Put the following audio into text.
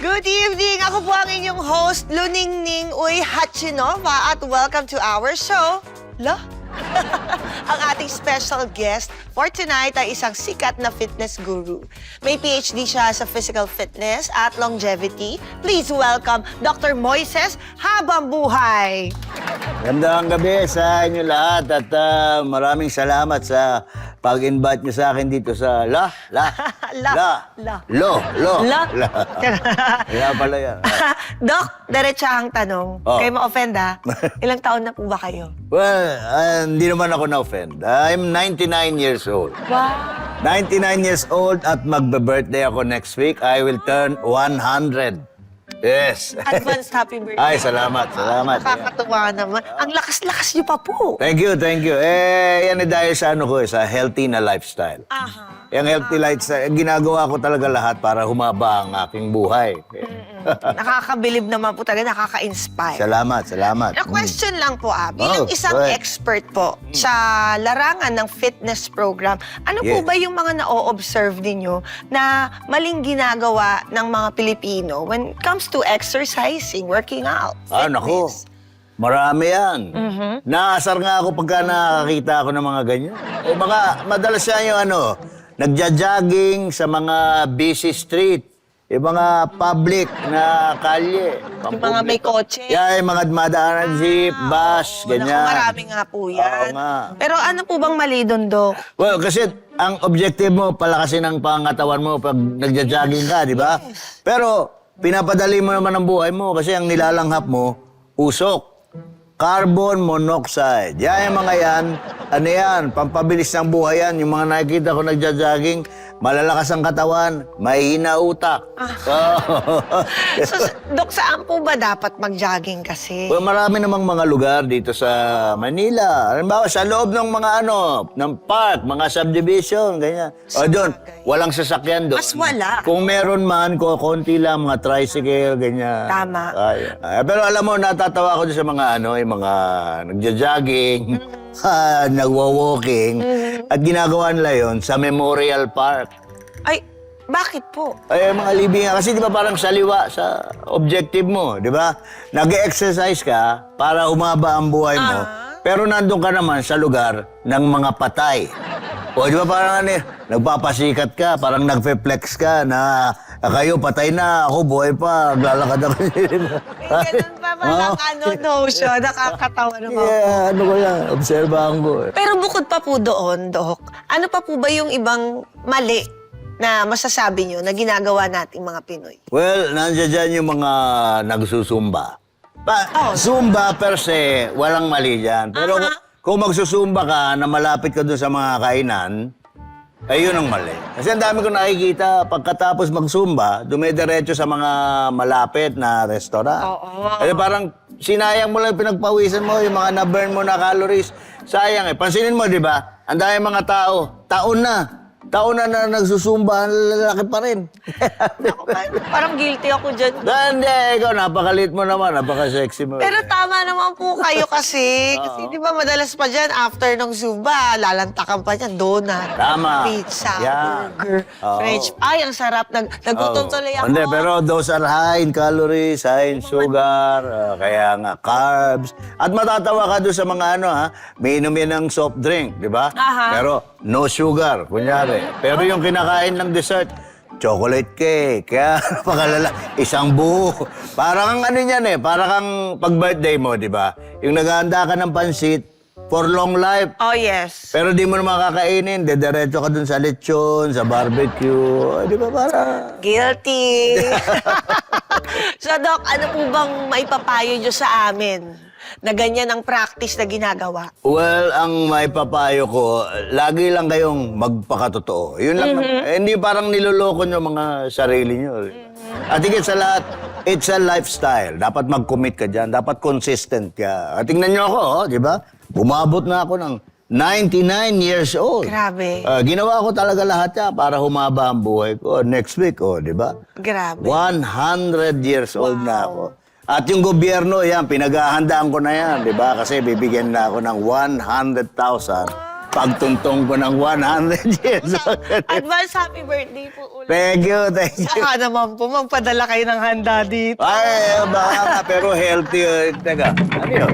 Good evening! Ako po ang inyong host, Luningning Uy Hachinova at welcome to our show, La. Ang ating special guest for tonight ay isang sikat na fitness guru. May PhD siya sa physical fitness at longevity. Please welcome Dr. Moises Habambuhay. Gandang gabi sa inyo lahat at maraming salamat sa pag-invite niyo sa akin dito sa Lo. Kaya pala yan. Doc, diretsahang tanong. Oh. Kayo ma-offend ha? Ilang taon na po ba kayo? Well, hindi naman ako na-offend. I'm 99 years old. Wow! 99 years old at magbe-birthday ako next week. I will turn 100. Yes. Advanced happy birthday. Ay, salamat. Nakakatuwa naman. Ang lakas-lakas niyo pa po. Thank you. Yan ay dahil sa sa healthy na lifestyle. Aha. Yung healthy lifestyle, ginagawa ko talaga lahat para humaba ang aking buhay. Nakakabilib naman po talaga, nakaka-inspire. Salamat. A question lang po, bilang isang go ahead. expert po sa larangan ng fitness program, ano po Yes. ba yung mga na-o-observe ninyo na maling ginagawa ng mga Pilipino when it comes to exercising, working out, Naku. fitness? Marami yan. Naasar nga ako pagka nakakita ako ng mga ganyan. Madalas yan yung nagja-jogging sa mga busy street. Yung mga public na kalye. Yung mga may kotse? Yung mga dumadaan ng jeep, bus, ganyan. Naku, marami nga po yan. Oo nga. Pero ano po bang mali doon, Dok? Well, kasi ang objective mo, palakasin ang pangatawan mo pag nagja-jogging ka, di ba? Pero pinapadali mo naman ang buhay mo kasi ang nilalanghap mo, usok. Carbon monoxide. Yan yung mga yan, pampabilis ng buhay yan. Yung mga nakikita ko nagja-jogging, malalakas ang katawan, mahina utak. So, Dok, saan po ba dapat mag-jogging kasi? Well, marami namang mga lugar dito sa Manila. Halimbawa, sa loob ng mga ng park, mga subdivision, ganyan. O doon, walang sasakyan doon. Mas wala. Kung meron man, konti lang, mga tricycle, ganyan. Tama. Pero alam mo, natatawa ako doon sa mga yung mga nagja-jogging, nagwa-walking, at ginagawa nila yun sa Memorial Park. Ay, bakit po? Ay, mga libingan. Kasi di ba parang saliwa sa objective mo, di ba? Nag-exercise ka para umaba ang buhay mo, pero nandun ka naman sa lugar ng mga patay. O di ba parang nagpapasikat ka, parang nagpe-flex ka na kayo patay na, ako buhay pa, lalakad ako. Ganun pa palang notion, nakakatawa naman. Yeah, ko yan, obserbahan ko. Pero bukod pa po doon, Dok, ano pa po ba yung ibang mali na masasabi nyo na ginagawa nating mga Pinoy? Well, nandiyan dyan yung mga nagsusumba. Zumba per se, walang mali dyan. Pero kung magsusumba ka na malapit ka doon sa mga kainan, ay yun ang mali. Kasi ang dami ko nakikita, pagkatapos magsumba, dumidiretso sa mga malapit na restaurant. Oo. Kasi parang sinayang mo lang yung pinagpawisan mo, yung mga na-burn mo na calories. Sayang eh. Pansinin mo, di ba? Ang dami mga tao, taon na nagsusumba, ang lalaki pa rin. Ako, parang guilty ako dyan. Hindi, ikaw, napakalit mo naman, napaka-sexy mo. Pero tama naman po kayo kasi. Kasi di ba madalas pa dyan, after ng Zumba, lalantakan pa dyan, donut, Tama. pizza, Yeah. burger, French. Ay, ang sarap. Nagutom tuloy ako. Hindi, pero those are high in calories, high in sugar, kaya nga carbs. At matatawa ka doon sa mga may inom yan ng soft drink, di ba? Aha. Pero no sugar, kunyari. Pero yung kinakain ng dessert, chocolate cake, kaya napakalala, isang buo. Parang parang kang pag-birthday mo, di ba? Yung naghahanda ka ng pansit for long life. Oh, yes. Pero di mo naman kakainin, dediretso ka dun sa lechon, sa barbecue. Di ba parang... Guilty. So, Doc, ano po bang maipapayo nyo sa amin na ganyan ang practice na ginagawa? Well, ang maipapayo ko, lagi lang kayong magpakatotoo. Yun lang. Hindi parang niloloko nyo mga sarili nyo. At higit sa lahat, it's a lifestyle. Dapat mag-commit ka dyan. Dapat consistent ka. At tingnan nyo ako, di ba? Bumabot na ako ng 99 years old. Grabe. Ginawa ko talaga lahat yan para humaba ang buhay ko. Next week, di ba? Grabe. 100 years old na ako. At yung gobyerno, yan, pinaghahandaan ko na yan, di ba? Kasi bibigyan na ako ng 100,000 pagtuntong ko ng 100 years old. Advance happy birthday po ulit. Thank you, thank you. Saka naman po, magpadala kayo ng handa dito. Ay, baka nga, pero healthy. Teka, ano yun?